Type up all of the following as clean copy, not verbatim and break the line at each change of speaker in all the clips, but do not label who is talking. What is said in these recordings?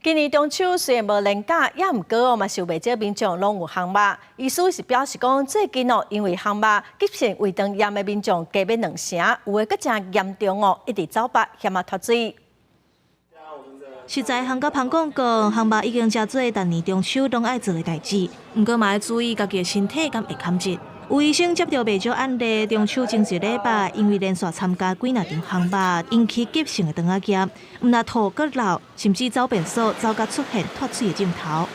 今年中秋虽然无连假，也毋过嘛，受袂少民众拢有烘肉。意思是表示讲，最近因为烘肉急性胃肠炎的民众加要2成，有诶佫真严重一直走北险脱水。
实在烘甲香港讲，烘肉已经真做逐年中秋拢爱做诶代志，毋过嘛要注意家己诶身体敢会堪热。有医生接到袂少案例，中秋前一礼拜，因为连续参加几若场烘肉，引起急性的肠仔炎，毋但吐佮流，甚至走便所，走甲出现脱水的镜头。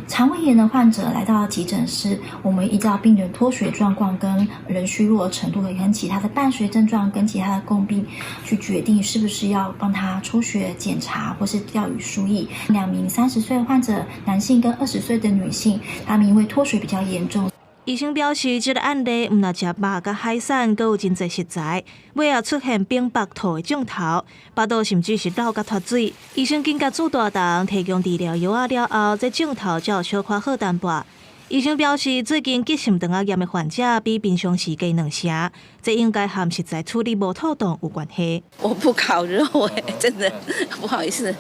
肠胃炎的患者来到急诊室，我们依照病人脱水状况、跟人虚弱的程度，跟其他的伴随症状跟其他的共病，去决定是不是要帮他抽血检查或是调予输液。2名30岁的患者，男性跟20岁的女性，他们因为脱水比较严重。
医生表示，这个案例毋但食肉甲海产，阁有真侪食材，尾也出现冰白吐的肿头，巴肚甚至是流甲脱水。医生紧甲朱大东提供治疗药了后，这肿头才有小可好淡薄。医生表示，最近急性肠仔炎的患者比平常时加2成，这应该和食材处理无妥当有关系。
我不烤肉真的不好意思，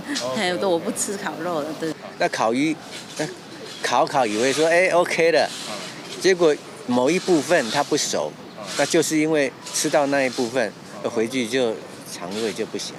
我不吃烤肉了。对，
那烤鱼，烤以为说OK 的。结果某一部分它不熟，那就是因为吃到那一部分，回去就肠胃就不行。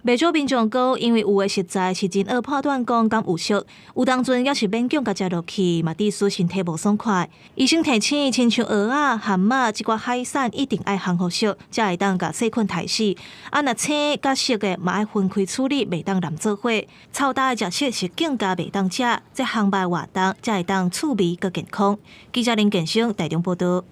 袂少民众讲，因为有的食材是真恶判断讲敢有熟，有当阵也是勉强甲食落去，嘛致使身体无爽快。医生提醒，亲像蚵仔、蛤蟆这寡海产一定爱烘好熟，才会当甲细菌杀死。若青甲熟的嘛爱分开处理，袂当揽做伙。臭大的食色是更加袂当食，这烘肉活动才会当趣味佮健康。记者林建生台中报道。